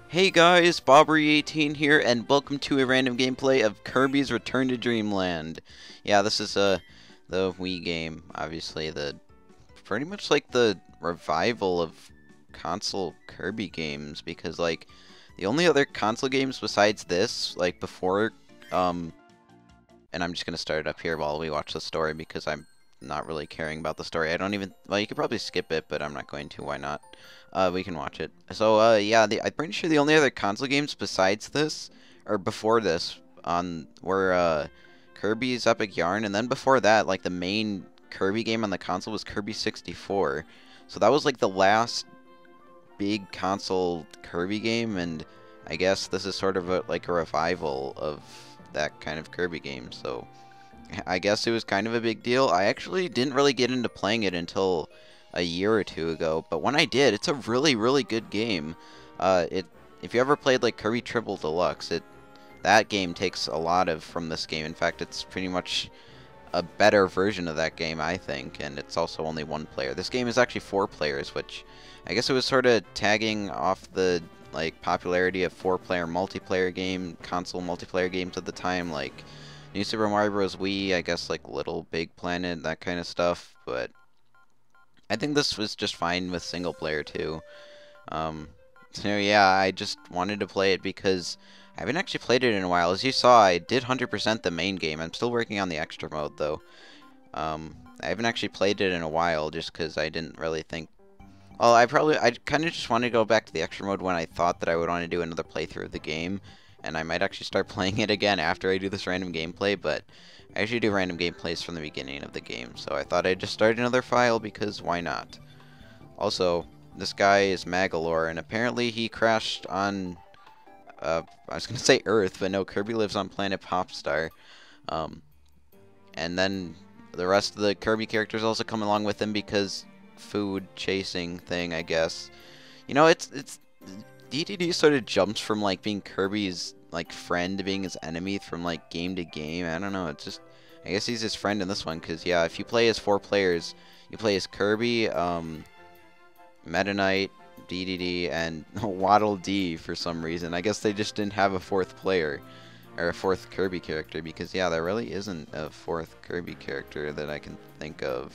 Hey guys, Bobbery18 here, and welcome to a random gameplay of Kirby's Return to Dreamland. Yeah, this is the Wii game, obviously pretty much like the revival of console Kirby games, because like the only other console games besides this, like before, and I'm just gonna start it up here while we watch the story because I'm not really caring about the story. I don't even, well, you could probably skip it, but I'm not going to. Why not? We can watch it. So, yeah, I'm pretty sure the only other console games besides this, or before this, were Kirby's Epic Yarn, and then before that, like the main Kirby game on the console was Kirby 64. So that was like the last big console Kirby game, and I guess this is sort of like a revival of that kind of Kirby game. So I guess it was kind of a big deal. I actually didn't really get into playing it until a year or two ago, but when I did, it's a really, really good game. If you ever played like Kirby Triple Deluxe, that game takes a lot from this game. In fact, it's pretty much a better version of that game, I think, and it's also only one player. This game is actually 4 players, which I guess it was sort of tagging off the like popularity of 4-player console multiplayer games at the time, like New Super Mario Bros. Wii, I guess like Little Big Planet, that kind of stuff, but I think this was just fine with single player too. So yeah, I just wanted to play it because I haven't actually played it in a while. As you saw, I did 100% the main game. I'm still working on the extra mode though. I haven't actually played it in a while just because I didn't really think. Well, I kind of just wanted to go back to the extra mode when I thought that I would want to do another playthrough of the game, and I might actually start playing it again after I do this random gameplay, but I usually do random gameplays from the beginning of the game, so I thought I'd just start another file because why not? Also, this guy is Magalore, and apparently he crashed on, I was going to say Earth, but no, Kirby lives on planet Popstar. And then the rest of the Kirby characters also come along with him because food chasing thing, I guess. You know, it's DDD sort of jumps from like being Kirby's like friend to being his enemy from like game to game. I don't know. It's just, I guess he's his friend in this one because yeah, if you play as 4 players, you play as Kirby, Meta Knight, DDD, and Waddle Dee for some reason. I guess they just didn't have a 4th player or a 4th Kirby character because yeah, there really isn't a 4th Kirby character that I can think of.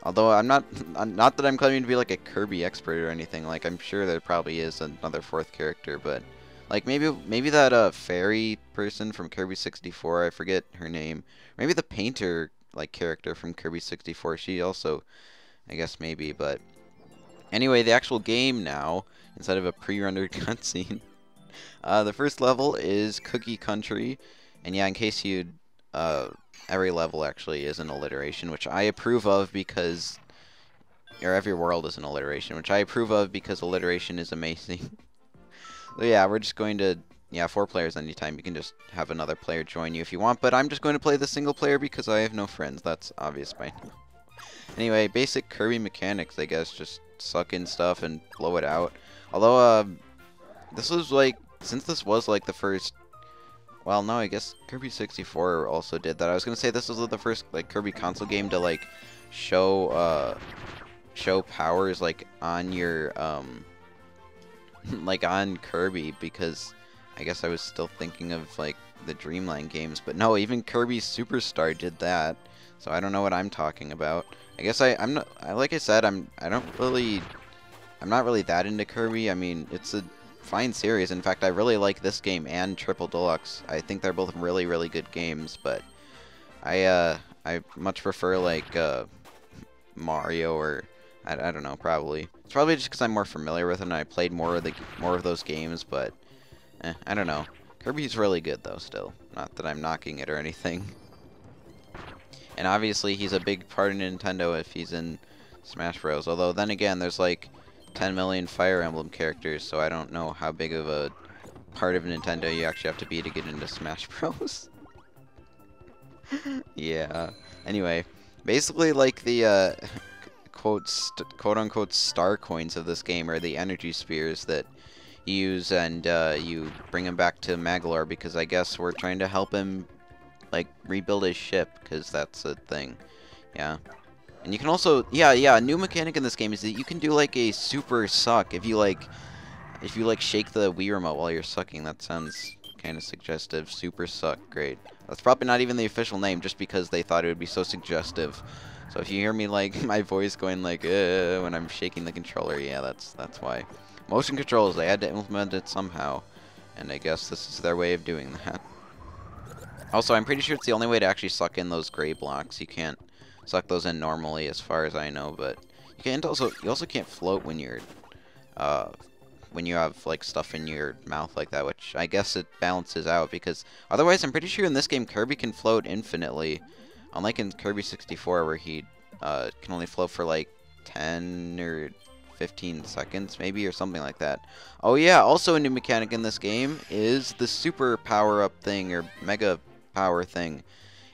Although not that I'm claiming to be like a Kirby expert or anything. Like I'm sure there probably is another 4th character, but like maybe that fairy person from Kirby 64, I forget her name. Maybe the painter like character from Kirby 64. She also, I guess maybe. But anyway, the actual game now instead of a pre-rendered cutscene. The first level is Cookie Country, and yeah, in case you every level actually is an alliteration, which I approve of because, or every world is an alliteration, which I approve of because alliteration is amazing. So yeah, we're just going to, yeah, 4 players anytime. You can just have another player join you if you want, but I'm just going to play the single player because I have no friends. That's obvious by now. Anyway, basic Kirby mechanics, I guess, just suck in stuff and blow it out. Although, this was like, since this was like the first, well, no, I guess Kirby 64 also did that. I was gonna say this was the first like Kirby console game to like show powers like on your like on Kirby, because I guess I was still thinking of like the Dreamland games, but no, even Kirby Superstar did that. So I don't know what I'm talking about. I guess I'm not, like I said, I'm not really that into Kirby. I mean, it's a fine series. In fact, I really like this game and Triple Deluxe. I think they're both really, really good games, but I much prefer like Mario, or I don't know, probably. It's probably just because I'm more familiar with it and I played more of those games, but I don't know. Kirby's really good though still. Not that I'm knocking it or anything. And obviously he's a big part of Nintendo if he's in Smash Bros. Although then again, there's like 10 million Fire Emblem characters, so I don't know how big of a part of Nintendo you actually have to be to get into Smash Bros. Yeah. Anyway, basically like the quote-unquote star coins of this game are the energy spheres that you use, and you bring them back to Magalore because I guess we're trying to help him like rebuild his ship, because that's a thing. Yeah. And you can also, yeah, a new mechanic in this game is that you can do like a super suck if you like, if you like shake the Wii remote while you're sucking, that sounds kind of suggestive. Super suck, great. That's probably not even the official name, just because they thought it would be so suggestive. So if you hear me like my voice going like when I'm shaking the controller, yeah, that's why. Motion controls, they had to implement it somehow, and I guess this is their way of doing that. Also, I'm pretty sure it's the only way to actually suck in those gray blocks. You can't suck those in normally, as far as I know, but you also can't float when you're when you have like stuff in your mouth like that, which I guess it balances out, because otherwise I'm pretty sure in this game Kirby can float infinitely, unlike in Kirby 64 where he can only float for like 10 or 15 seconds maybe, or something like that. Oh yeah, also a new mechanic in this game is the super power up thing, or mega power thing.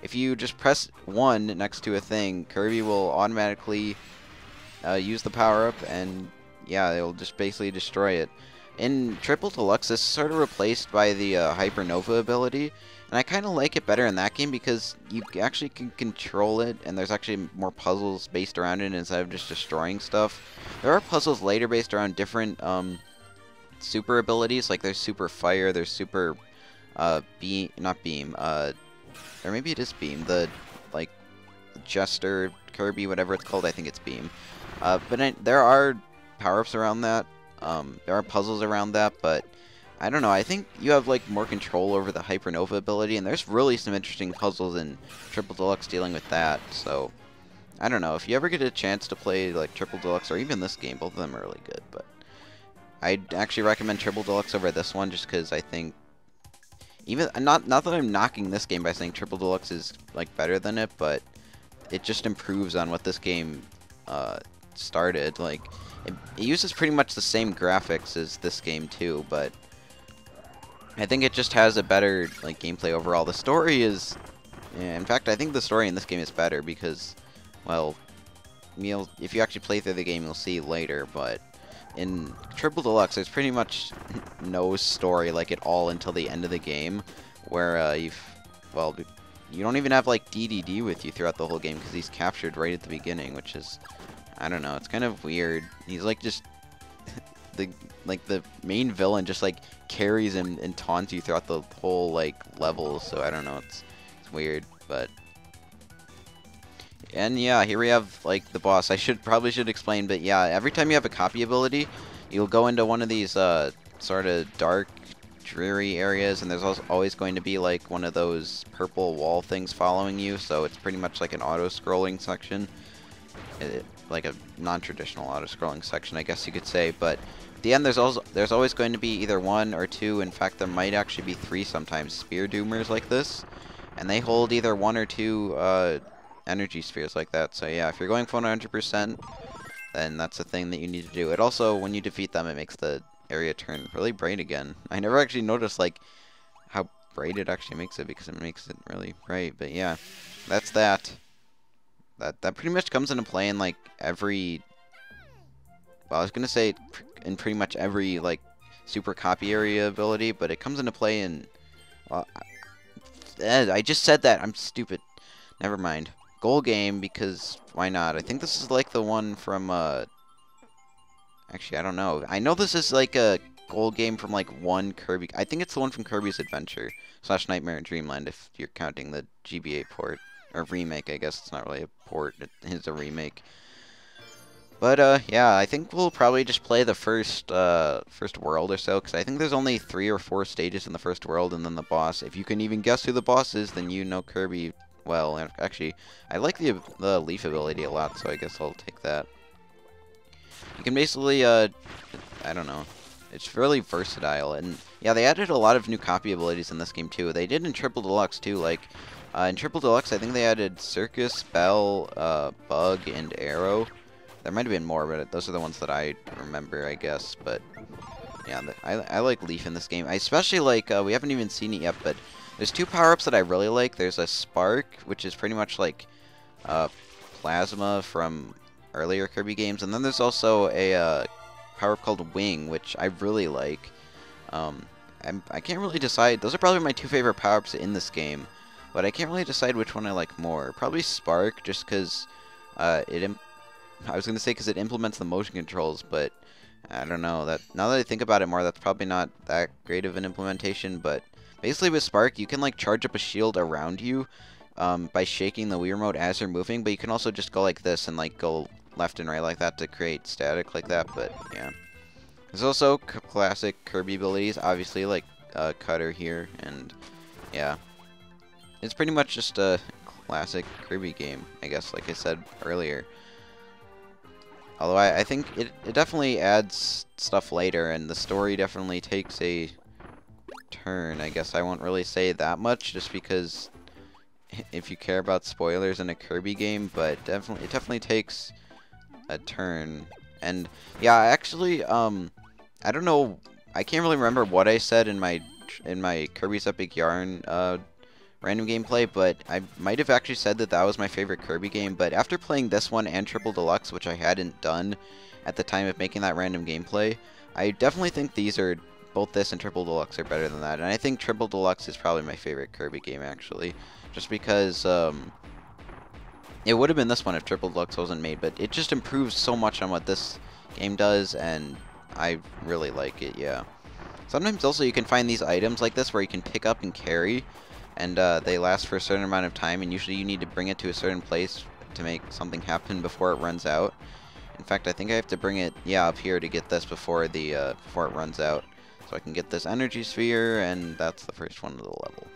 If you just press 1 next to a thing, Kirby will automatically use the power up, and yeah, it'll just basically destroy it. In Triple Deluxe, this is sort of replaced by the Hypernova ability, and I kind of like it better in that game because you actually can control it, and there's actually more puzzles based around it instead of just destroying stuff. There are puzzles later based around different super abilities, like there's Super Fire, there's Super Beam, not Beam, or maybe it is Beam, the like Jester, Kirby, whatever it's called, I think it's Beam. But there are power-ups around that. There are puzzles around that, but I don't know. I think you have like more control over the Hypernova ability, and there's really some interesting puzzles in Triple Deluxe dealing with that. So I don't know. If you ever get a chance to play like Triple Deluxe or even this game, both of them are really good. But I'd actually recommend Triple Deluxe over this one, just because I think even not that I'm knocking this game by saying Triple Deluxe is like better than it, but it just improves on what this game started. Like it uses pretty much the same graphics as this game too, but I think it just has a better like gameplay overall. The story is, yeah, in fact, I think the story in this game is better because, well, if you actually play through the game, you'll see later. But in Triple Deluxe, there's pretty much no story like at all until the end of the game, where you don't even have like DDD with you throughout the whole game because he's captured right at the beginning, which is, I don't know, it's kind of weird. He's like just the main villain just like carries him and taunts you throughout the whole like level. So I don't know, it's weird, but and yeah, here we have like the boss. I probably should explain, but yeah, every time you have a copy ability, you'll go into one of these sort of dark, dreary areas, and there's always going to be like one of those purple wall things following you. So it's pretty much like an auto-scrolling section. Like a non-traditional auto-scrolling section, I guess you could say. But at the end, there's always going to be either 1 or 2. In fact, there might actually be 3 sometimes. Spear Doomers like this, and they hold either 1 or 2 energy spheres like that. So yeah, if you're going for 100%, then that's a thing that you need to do. It also, when you defeat them, it makes the area turn really bright again. I never actually noticed like how bright it actually makes it, because it makes it really bright. But yeah, that's that. That pretty much comes into play in like every, well, I was gonna say in pretty much every like super copy area ability, but it comes into play in, well, I just said that, I'm stupid, never mind. Goal game, because why not? I think this is like the one from actually I don't know, I know this is like a goal game from like one Kirby, I think it's the one from Kirby's Adventure / Nightmare in Dreamland, if you're counting the GBA port. Or remake, I guess. It's not really a port, it is a remake. But yeah, I think we'll probably just play the first world or so, because I think there's only 3 or 4 stages in the first world, and then the boss. If you can even guess who the boss is, then you know Kirby well. And actually, I like the leaf ability a lot, so I guess I'll take that. You can basically, I don't know, it's really versatile. And yeah, they added a lot of new copy abilities in this game too. They did in Triple Deluxe too, like in Triple Deluxe, I think they added Circus, Bell, Bug, and Arrow. There might have been more, but those are the ones that I remember, I guess. But yeah, I like Leaf in this game. I especially like, we haven't even seen it yet, but there's 2 power-ups that I really like. There's a Spark, which is pretty much like Plasma from earlier Kirby games. And then there's also a power-up called Wing, which I really like. I can't really decide. Those are probably my 2 favorite power-ups in this game. But I can't really decide which one I like more. Probably Spark, just because I was going to say because it implements the motion controls, but I don't know. That now that I think about it more, that's probably not that great of an implementation. But basically with Spark, you can like charge up a shield around you by shaking the Wii remote as you're moving. But you can also just go like this and like go left and right like that to create static like that. But yeah, there's also classic Kirby abilities, obviously like Cutter here, and yeah, it's pretty much just a classic Kirby game, I guess, like I said earlier. Although I think it definitely adds stuff later, and the story definitely takes a turn. I guess I won't really say that much, just because if you care about spoilers in a Kirby game, but it definitely takes a turn. And yeah, actually, I don't know, I can't really remember what I said in my Kirby's Epic Yarn random gameplay, but I might have actually said that was my favorite Kirby game. But after playing this one and Triple Deluxe, which I hadn't done at the time of making that random gameplay, I definitely think both this and Triple Deluxe are better than that. And I think Triple Deluxe is probably my favorite Kirby game, actually, just because it would have been this one if Triple Deluxe wasn't made, but it just improves so much on what this game does, and I really like it. Yeah. Sometimes also you can find these items like this where you can pick up and carry, and they last for a certain amount of time, and usually you need to bring it to a certain place to make something happen before it runs out. In fact, I think I have to bring it, yeah, up here to get this before it runs out. So I can get this energy sphere, and that's the first one of the level.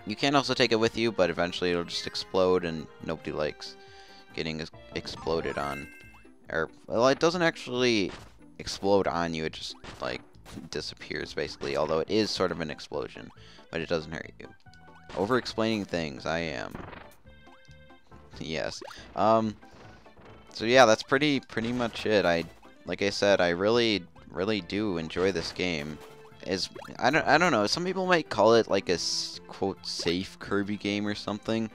You can also take it with you, but eventually it'll just explode, and nobody likes getting exploded on. Or, well, it doesn't actually explode on you, it just, like, disappears, basically, although it is sort of an explosion, but it doesn't hurt you. Over-explaining things, I am. Yes. So yeah, that's pretty much it. Like I said, I really do enjoy this game. I don't know, some people might call it like a quote safe Kirby game or something,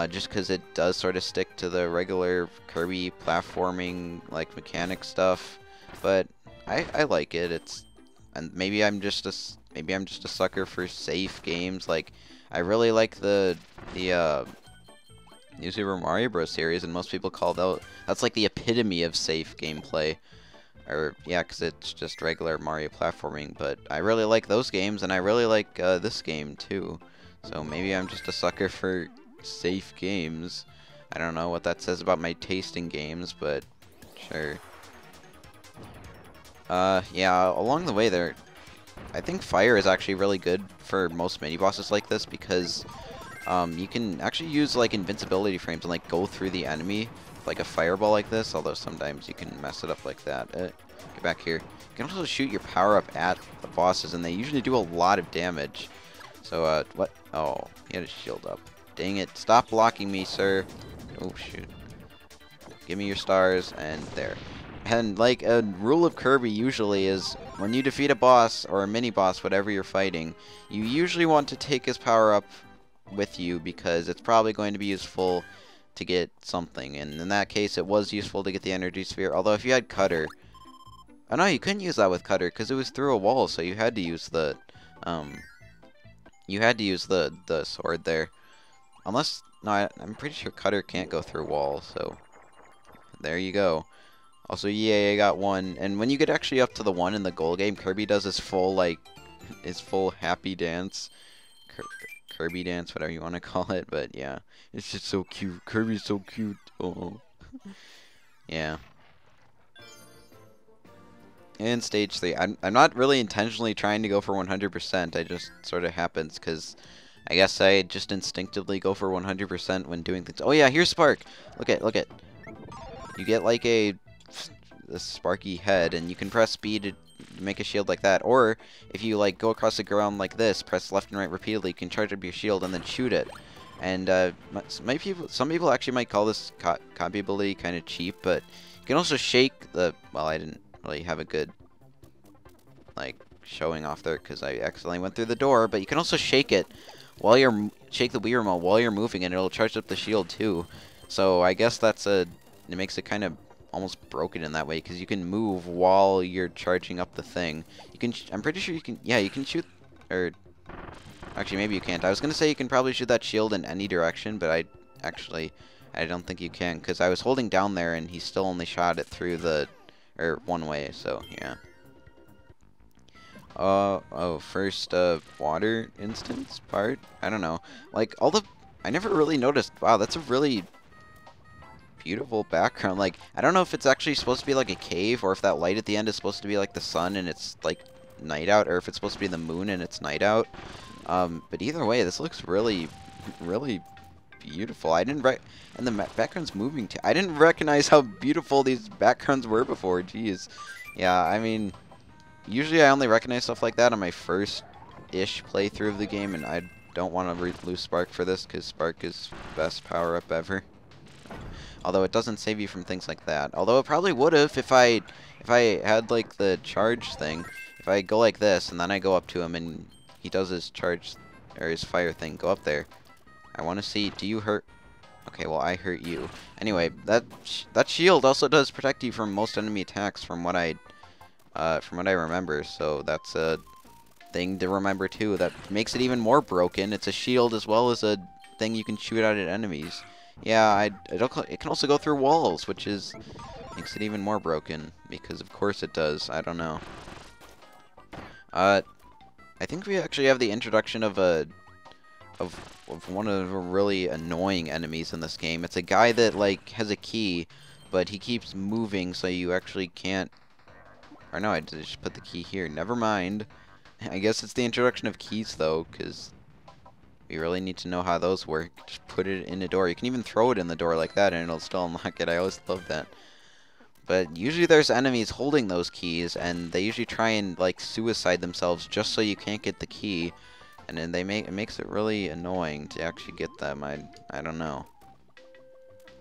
just because it does sort of stick to the regular Kirby platforming like mechanic stuff, but I like it. And maybe I'm just a sucker for safe games. Like, I really like the New Super Mario Bros. Series, and most people call that's like the epitome of safe gameplay. Or yeah, because it's just regular Mario platforming. But I really like those games, and I really like this game too. So maybe I'm just a sucker for safe games. I don't know what that says about my taste in games, but sure. Yeah, along the way there, I think fire is actually really good for most mini-bosses like this, because you can actually use like invincibility frames and like go through the enemy with, like a fireball like this, although sometimes you can mess it up like that. Get back here. You can also shoot your power-up at the bosses, and they usually do a lot of damage. So, what? Oh, he had his shield up. Dang it. Stop blocking me, sir. Oh, shoot. Give me your stars, and there. And like a rule of Kirby usually is when you defeat a boss or a mini boss, whatever you're fighting, you usually want to take his power up with you, because it's probably going to be useful to get something. And in that case, it was useful to get the energy sphere. Although if you had Cutter, oh no, you couldn't use that with Cutter because it was through a wall, so you had to use the sword there. Unless, no, I'm pretty sure Cutter can't go through walls, so there you go. Also, yeah, I got one. And when you get actually up to the 1 in the goal game, Kirby does his full, like, happy dance. Kirby dance, whatever you want to call it. But, yeah, it's just so cute. Kirby's so cute. Oh. Yeah. And stage 3. I'm not really intentionally trying to go for 100%. I just sort of happens, because I guess I just instinctively go for 100% when doing things. Oh, yeah, here's Spark. Look at. You get, like, a sparky head, and you can press B to make a shield like that, or if you like go across the ground like this, press left and right repeatedly, you can charge up your shield and then shoot it. And some people actually might call this copy ability kind of cheap, but you can also shake the, well, I didn't really have a good like showing off there because I accidentally went through the door, but you can also shake it while shake the Wii remote while you're moving, and it'll charge up the shield too. So I guess it makes it kind of almost broken in that way, because you can move while you're charging up the thing. You can, I'm pretty sure you can, yeah, you can shoot, or actually maybe you can't. I was gonna say you can probably shoot that shield in any direction, but I don't think you can, because I was holding down there and he still only shot it through the, or one way, so yeah. First, water instance part? I don't know. Like, I never really noticed. Wow, that's a really beautiful background. Like, I don't know if it's actually supposed to be like a cave, or if that light at the end is supposed to be like the sun and it's like night out, or if it's supposed to be the moon and it's night out. But either way, this looks really, really beautiful. And the background's moving too. I didn't recognize how beautiful these backgrounds were before. Jeez. Yeah, I mean, usually I only recognize stuff like that on my first-ish playthrough of the game, and I don't want to lose Spark for this, because Spark is best power-up ever. Although it doesn't save you from things like that. Although it probably would have if I had like the charge thing. If I go like this and then I go up to him and he does his charge or his fire thing, go up there. I want to see, do you hurt? Okay, well I hurt you. Anyway, that shield also does protect you from most enemy attacks from what I remember. So that's a thing to remember too. That makes it even more broken. It's a shield as well as a thing you can shoot out at enemies. Yeah, it can also go through walls, which makes it even more broken, because of course it does. I don't know. I think we actually have the introduction of one of the really annoying enemies in this game. It's a guy that like has a key, but he keeps moving, so you actually can't. Or no, I just put the key here. Never mind. I guess it's the introduction of keys though, because we really need to know how those work. Just put it in a door. You can even throw it in the door like that and it'll still unlock it. I always love that. But usually there's enemies holding those keys, and they usually try and like suicide themselves just so you can't get the key. And then it makes it really annoying to actually get them. I don't know.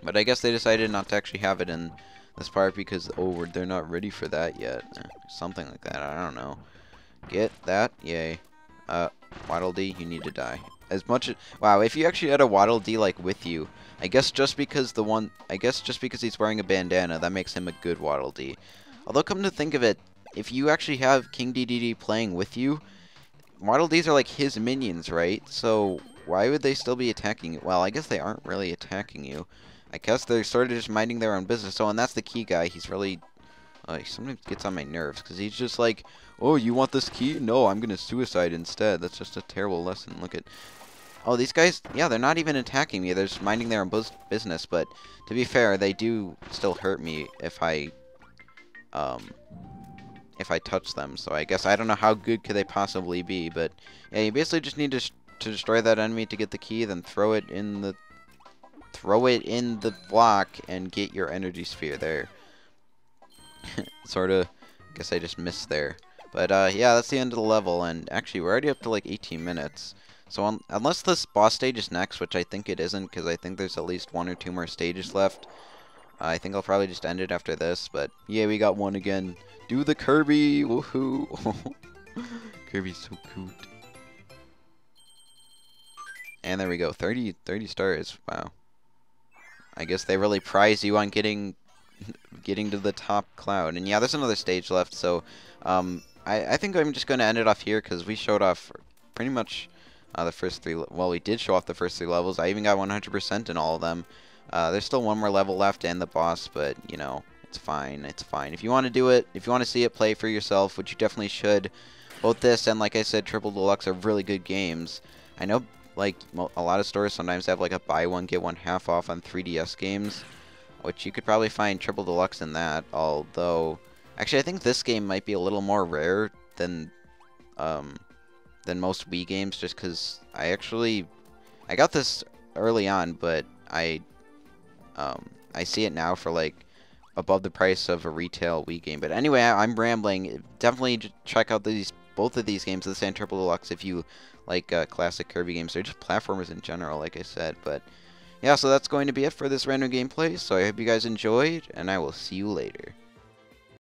But I guess they decided not to actually have it in this part because, oh, they're not ready for that yet. Something like that. I don't know. Get that? Yay. Waddle Dee, you need to die. Wow, if you actually had a Waddle Dee like with you, I guess just because he's wearing a bandana, that makes him a good Waddle Dee. Although come to think of it, if you actually have King Dedede playing with you, Waddle Dees are like his minions, right? So why would they still be attacking you? Well, I guess they aren't really attacking you. I guess they're sort of just minding their own business. Oh, and that's the key guy. He's really he sometimes gets on my nerves because he's just like, oh, you want this key? No, I'm gonna suicide instead. That's just a terrible lesson. Look at. Oh, these guys, yeah, they're not even attacking me. They're just minding their own business. But to be fair, they do still hurt me if I touch them. So I guess I don't know how good could they possibly be. But yeah, you basically just need to destroy that enemy to get the key, then throw it in the block and get your energy sphere there. Sort of. Guess I just missed there. But yeah, that's the end of the level. And actually, we're already up to like 18 minutes. So unless this boss stage is next, which I think it isn't, because I think there's at least 1 or 2 more stages left. I think I'll probably just end it after this, but yeah, we got one again. Do the Kirby! Woohoo! Kirby's so cute. And there we go, 30 stars. Wow. I guess they really prize you on getting to the top cloud. And yeah, there's another stage left, so I think I'm just going to end it off here, because we showed off pretty much the first 3, well, we did show off the first 3 levels. I even got 100% in all of them. There's still 1 more level left and the boss, but, you know, it's fine. It's fine. If you want to do it, if you want to see it play for yourself, which you definitely should, both this and, like I said, Triple Deluxe are really good games. I know, like, a lot of stores sometimes have, like, a buy one, get one half off on 3DS games, which you could probably find Triple Deluxe in that, although, actually, I think this game might be a little more rare than most Wii games, just because I got this early on, but I see it now for like above the price of a retail Wii game. But anyway, I'm rambling. Definitely check out both of these games, this and Triple Deluxe, if you like classic Kirby games. They're just platformers in general, like I said. But yeah, so that's going to be it for this random gameplay. So I hope you guys enjoyed, and I will see you later.